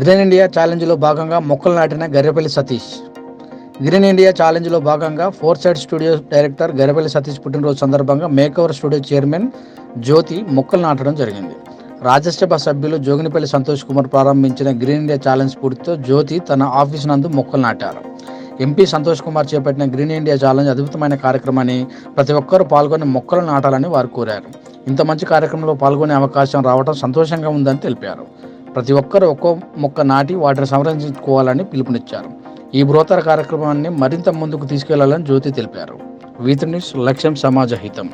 Green India ఛాలెంజ్లో భాగంగా మొక్కలు నాటిన గర్రెపల్లి సతీష్. గ్రీన్ ఇండియా ఛాలెంజ్లో భాగంగా four side studio director Garrepalli Satish పుట్టినరోజు సందర్భంగా మేకవర్ స్టూడియో చైర్మన్ జ్యోతి మొక్కలు నాటడం జరిగింది. రాజ్యసభ సభ్యులు జోగినిపల్లి సంతోష్ కుమార్ ప్రారంభించిన గ్రీన్ ఇండియా ఛాలెంజ్ స్ఫూర్తితో జ్యోతి తన ఆఫీసు నందు మొక్కలు నాటారు. ఎంపీ సంతోష్ కుమార్ చేపట్టిన గ్రీన్ ఇండియా ఛాలెంజ్ అద్భుతమైన కార్యక్రమాన్ని ప్రతి ఒక్కరూ పాల్గొని మొక్కలు నాటాలని వారు కోరారు. ఇంత మంచి కార్యక్రమంలో పాల్గొనే అవకాశం రావడం సంతోషంగా ఉందని తెలిపారు. ప్రతి ఒక్కరూ ఒక్కో మొక్క నాటి వాటిని సంరక్షించుకోవాలని పిలుపునిచ్చారు. ఈ బృహత్తర కార్యక్రమాన్ని మరింత ముందుకు తీసుకెళ్లాలని జ్యోతి తెలిపారు. వీతి న్యూస్, లక్ష్యం సమాజ హితం.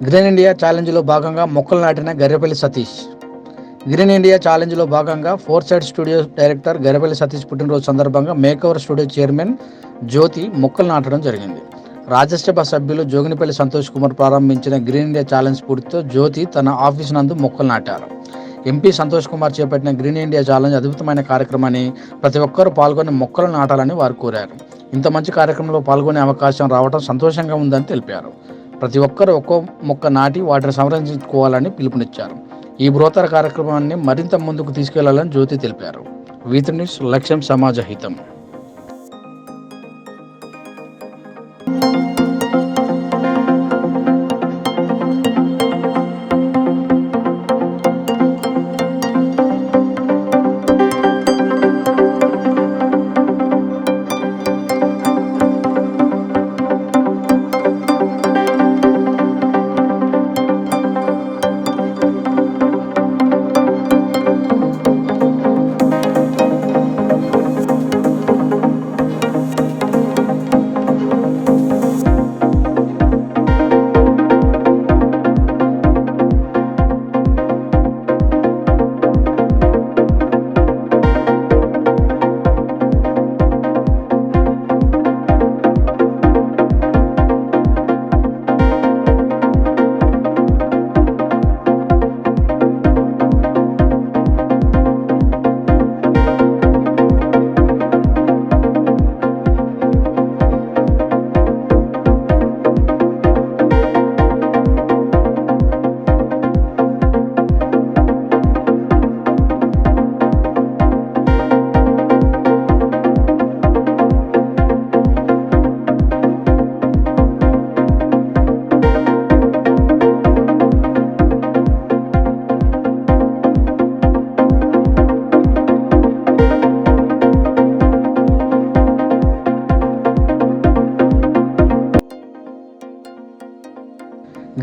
గ్రీన్ ఇండియా ఛాలెంజ్లో భాగంగా మొక్కలు నాటిన గర్రెపల్లి సతీష్. గ్రీన్ ఇండియా ఛాలెంజ్లో భాగంగా four side studio director Garrepalli Satish పుట్టినరోజు సందర్భంగా మేకవర్ స్టూడియో చైర్మన్ జ్యోతి మొక్కలు నాటడం జరిగింది. రాజ్యసభ సభ్యులు జోగినిపల్లి సంతోష్ కుమార్ ప్రారంభించిన గ్రీన్ ఇండియా ఛాలెంజ్ స్ఫూర్తితో జ్యోతి తన ఆఫీసు నందు మొక్కలు నాటారు. ఎంపీ సంతోష్ కుమార్ చేపట్టిన గ్రీన్ ఇండియా ఛాలెంజ్ అద్భుతమైన కార్యక్రమాన్ని ప్రతి ఒక్కరూ పాల్గొని మొక్కలు నాటాలని వారు కోరారు. ఇంత మంచి కార్యక్రమంలో పాల్గొనే అవకాశం రావడం సంతోషంగా ఉందని తెలిపారు. ప్రతి ఒక్కరూ ఒక్కో మొక్క నాటి వాటిని సంరక్షించుకోవాలని పిలుపునిచ్చారు. ఈ బృహత్తర కార్యక్రమాన్ని మరింత ముందుకు తీసుకెళ్లాలని జ్యోతి తెలిపారు. వీతి న్యూస్, లక్ష్యం సమాజ హితం.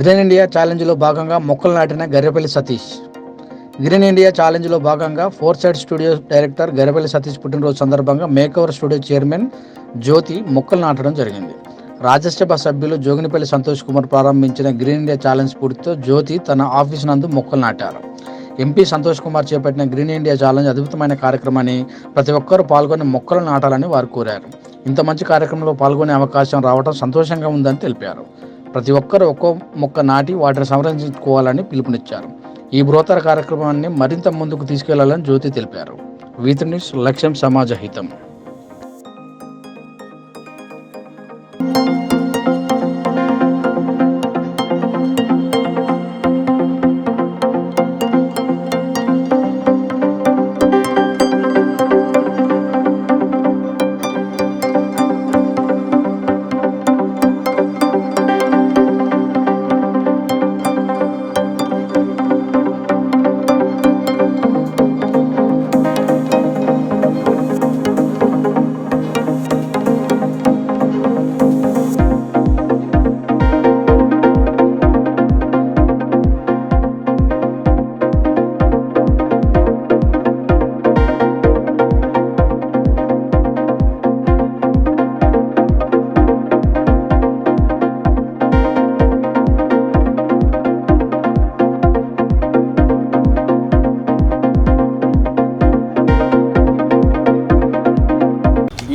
గ్రీన్ ఇండియా ఛాలెంజ్లో భాగంగా మొక్కలు నాటిన గర్రెపల్లి సతీష్. గ్రీన్ ఇండియా ఛాలెంజ్లో భాగంగా four side studio director Garrepalli Satish పుట్టినరోజు సందర్భంగా మేకవర్ స్టూడియో చైర్మన్ జ్యోతి మొక్కలు నాటడం జరిగింది. రాజ్యసభ సభ్యులు జోగినిపల్లి సంతోష్ కుమార్ ప్రారంభించిన గ్రీన్ ఇండియా ఛాలెంజ్ స్ఫూర్తితో జ్యోతి తన ఆఫీస్ నందు మొక్కలు నాటారు. ఎంపీ సంతోష్ కుమార్ చేపట్టిన గ్రీన్ ఇండియా ఛాలెంజ్ అద్భుతమైన కార్యక్రమాన్ని ప్రతి ఒక్కరూ పాల్గొని మొక్కలు నాటాలని వారు కోరారు. ఇంత మంచి కార్యక్రమంలో పాల్గొనే అవకాశం రావడం సంతోషంగా ఉందని తెలిపారు. ప్రతి ఒక్కరూ ఒక్కో మొక్క నాటి వాటిని సంరక్షించుకోవాలని పిలుపునిచ్చారు. ఈ బృహత్తర కార్యక్రమాన్ని మరింత ముందుకు తీసుకెళ్లాలని జ్యోతి తెలిపారు. V3 న్యూస్ లక్ష్యం సమాజ హితం.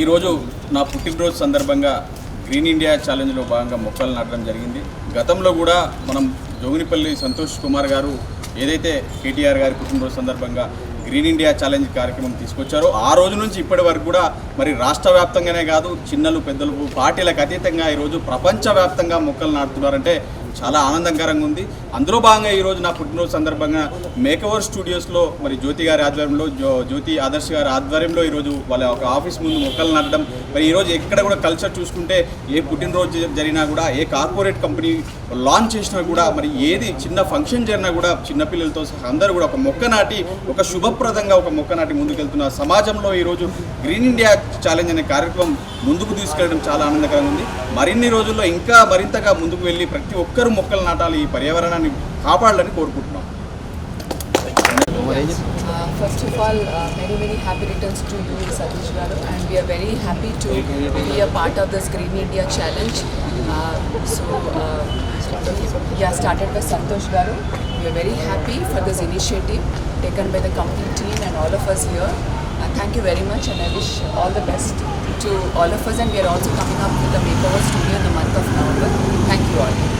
ఈరోజు నా పుట్టినరోజు సందర్భంగా గ్రీన్ ఇండియా ఛాలెంజ్లో భాగంగా మొక్కలు నాటడం జరిగింది. గతంలో కూడా మనం జోగినిపల్లి సంతోష్ కుమార్ గారు ఏదైతే కేటీఆర్ గారి పుట్టినరోజు సందర్భంగా గ్రీన్ ఇండియా ఛాలెంజ్ కార్యక్రమం తీసుకొచ్చారో ఆ రోజు నుంచి ఇప్పటి వరకు కూడా మరి రాష్ట్ర వ్యాప్తంగానే కాదు, చిన్నలు పెద్దలు పార్టీలకు అతీతంగా ఈరోజు ప్రపంచవ్యాప్తంగా మొక్కలు నాటుతున్నారంటే చాలా ఆనందకరంగా ఉంది. అందులో భాగంగా ఈరోజు నా పుట్టినరోజు సందర్భంగా మేకవర్ స్టూడియోస్లో మరి జ్యోతి గారి ఆధ్వర్యంలో జ్యోతి ఆదర్శ్ గారి ఆధ్వర్యంలో ఈరోజు వాళ్ళ ఒక ఆఫీస్ ముందు మొక్కలు నాటడం, మరి ఈరోజు ఎక్కడ కూడా కల్చర్ చూసుకుంటే ఏ పుట్టినరోజు జరిగినా కూడా ఏ కార్పొరేట్ కంపెనీ లాంచ్ చేసినా కూడా మరి ఏది చిన్న ఫంక్షన్ జరిగినా కూడా చిన్నపిల్లలతో అందరూ కూడా ఒక మొక్క నాటి ఒక శుభప్రదంగా ఒక మొక్క నాటి ముందుకెళ్తున్న సమాజంలో ఈరోజు గ్రీన్ ఇండియా ఛాలెంజ్ అనే కార్యక్రమం ముందుకు తీసుకెళ్ళడం చాలా ఆనందకరంగా ఉంది. మరిన్ని రోజుల్లో ఇంకా మరింతగా ముందుకు వెళ్ళి ప్రతి ఒక్కరూ మొక్కలు నాటాలి, ఈ పర్యావరణాన్ని కాపాడాలని కోరుకుంటున్నాం. First of all, many happy returns to you, Satish Garu, and we are very happy to be a part of this Green India Challenge. Started by Santosh Garu. We are very happy for this initiative taken by the complete team and all of us here. Thank you very much, and I wish all the best to all of us. And we are also coming up with the Makeover Studio in the month of November. Thank you all.